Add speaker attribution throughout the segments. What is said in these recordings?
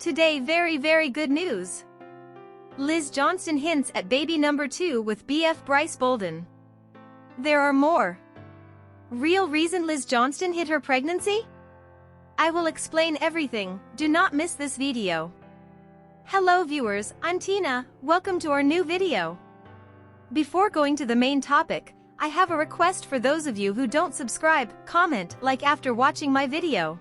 Speaker 1: Today very good news. Liz Johnston hints at baby number 2 with BF Brice Bolden. There are more. Real reason Liz Johnston hid her pregnancy? I will explain everything, do not miss this video. Hello viewers, I'm Tina, welcome to our new video. Before going to the main topic, I have a request for those of you who don't subscribe, comment, like after watching my video.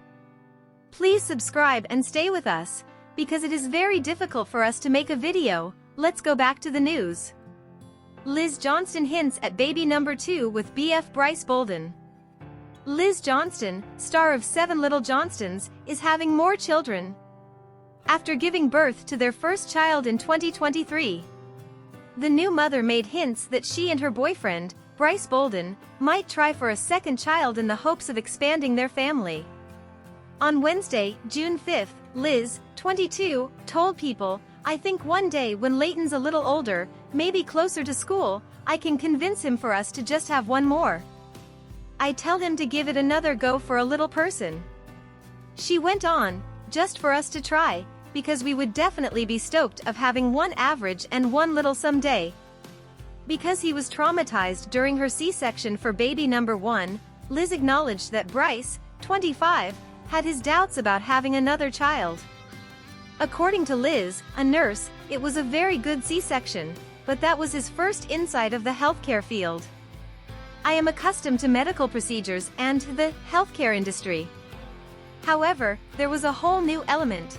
Speaker 1: Please subscribe and stay with us, because it is very difficult for us to make a video. Let's go back to the news. Liz Johnston hints at baby number 2 with BF Brice Bolden. Liz Johnston, star of 7 Little Johnstons, is having more children. After giving birth to their first child in 2023. The new mother made hints that she and her boyfriend, Brice Bolden, might try for a second child in the hopes of expanding their family. On Wednesday, June 5th, Liz, 22, told People, "I think one day when Leighton's a little older, maybe closer to school, I can convince him for us to just have one more. I tell him to give it another go for a little person." She went on, "Just for us to try, because we would definitely be stoked of having one average and one little someday." Because he was traumatized during her C-section for baby number 1, Liz acknowledged that Brice, 25, had his doubts about having another child. According to Liz, a nurse, it was a very good C-section, but that was his first insight of the healthcare field. "I am accustomed to medical procedures and the healthcare industry. However, there was a whole new element.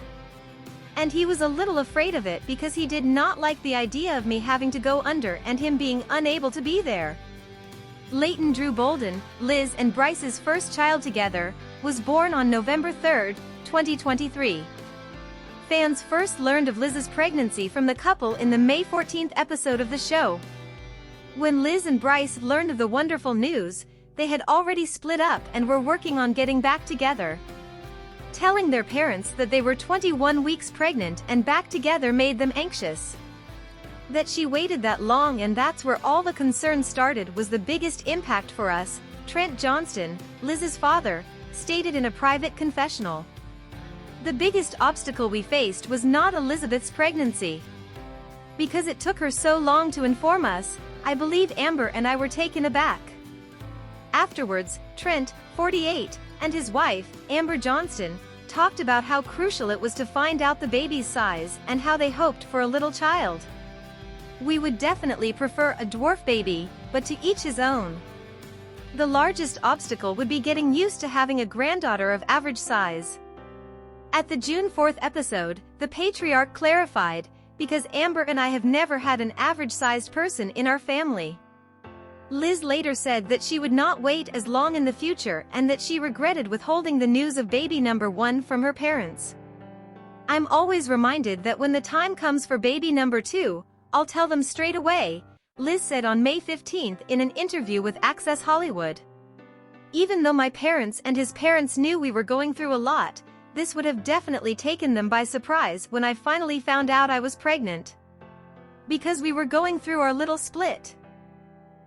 Speaker 1: And he was a little afraid of it because he did not like the idea of me having to go under and him being unable to be there." Leighton Drew Bolden, Liz and Brice's first child together, was born on November 3, 2023. Fans first learned of Liz's pregnancy from the couple in the May 14th episode of the show. When Liz and Brice learned of the wonderful news, they had already split up and were working on getting back together. Telling their parents that they were 21 weeks pregnant and back together made them anxious. That she waited that long and that's where all the concern started was the biggest impact for us, Trent Johnston, Liz's father, stated in a private confessional. "The biggest obstacle we faced was not Elizabeth's pregnancy. Because it took her so long to inform us, I believe Amber and I were taken aback." Afterwards, Trent, 48, and his wife, Amber Johnston, talked about how crucial it was to find out the baby's size and how they hoped for a little child. "We would definitely prefer a dwarf baby, but to each his own. The largest obstacle would be getting used to having a granddaughter of average size." At the June 4th episode, the patriarch clarified, "Because Amber and I have never had an average-sized person in our family." Liz later said that she would not wait as long in the future and that she regretted withholding the news of baby number 1 from her parents. "I'm always reminded that when the time comes for baby number 2, I'll tell them straight away," Liz said on May 15th in an interview with Access Hollywood. "Even though my parents and his parents knew we were going through a lot, this would have definitely taken them by surprise when I finally found out I was pregnant. Because we were going through our little split.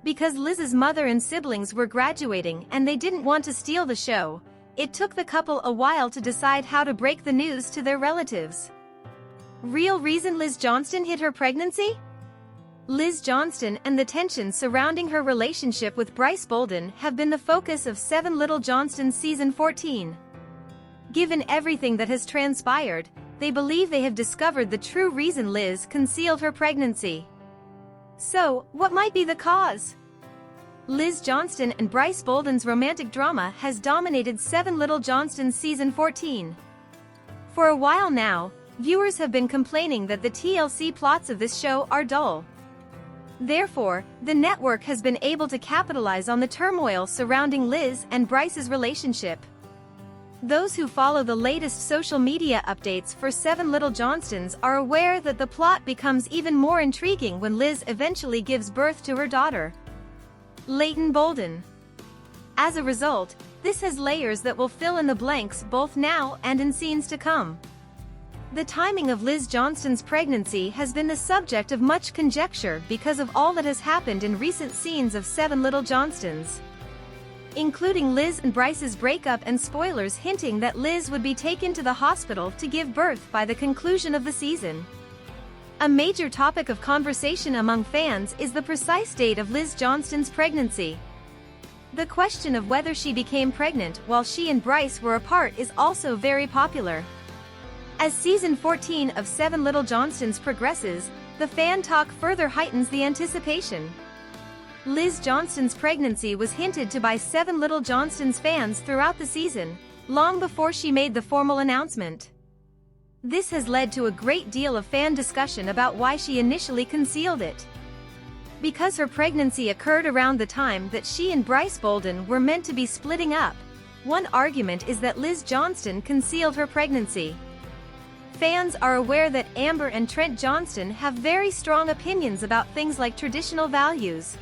Speaker 1: Because Liz's mother and siblings were graduating and they didn't want to steal the show, it took the couple a while to decide how to break the news to their relatives." Real reason Liz Johnston hid her pregnancy? Liz Johnston and the tensions surrounding her relationship with Brice Bolden have been the focus of 7 Little Johnstons season 14. Given everything that has transpired, they believe they have discovered the true reason Liz concealed her pregnancy. So, what might be the cause? Liz Johnston and Brice Bolden's romantic drama has dominated 7 Little Johnstons season 14. For a while now, viewers have been complaining that the TLC plots of this show are dull. Therefore, the network has been able to capitalize on the turmoil surrounding Liz and Brice's relationship. Those who follow the latest social media updates for 7 Little Johnstons are aware that the plot becomes even more intriguing when Liz eventually gives birth to her daughter, Leighton Bolden. As a result, this has layers that will fill in the blanks both now and in scenes to come. The timing of Liz Johnston's pregnancy has been the subject of much conjecture because of all that has happened in recent scenes of 7 Little Johnstons. including Liz and Brice's breakup and spoilers hinting that Liz would be taken to the hospital to give birth by the conclusion of the season. A major topic of conversation among fans is the precise date of Liz Johnston's pregnancy. The question of whether she became pregnant while she and Brice were apart is also very popular. As season 14 of 7 Little Johnstons progresses, the fan talk further heightens the anticipation. Liz Johnston's pregnancy was hinted to by 7 Little Johnstons fans throughout the season, long before she made the formal announcement. This has led to a great deal of fan discussion about why she initially concealed it. Because her pregnancy occurred around the time that she and Brice Bolden were meant to be splitting up, one argument is that Liz Johnston concealed her pregnancy. Fans are aware that Amber and Trent Johnston have very strong opinions about things like traditional values.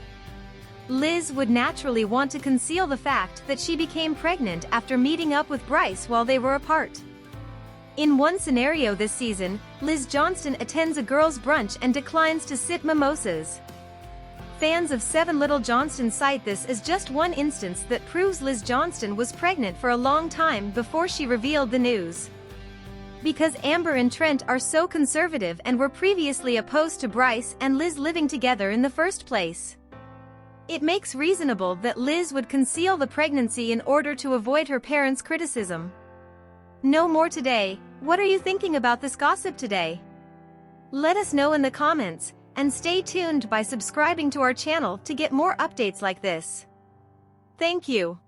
Speaker 1: Liz would naturally want to conceal the fact that she became pregnant after meeting up with Brice while they were apart. In one scenario this season, Liz Johnston attends a girls' brunch and declines to sip mimosas. Fans of 7 Little Johnstons cite this as just one instance that proves Liz Johnston was pregnant for a long time before she revealed the news. Because Amber and Trent are so conservative and were previously opposed to Brice and Liz living together in the first place. It makes reasonable that Liz would conceal the pregnancy in order to avoid her parents' criticism. No more today. What are you thinking about this gossip today? Let us know in the comments, and stay tuned by subscribing to our channel to get more updates like this. Thank you.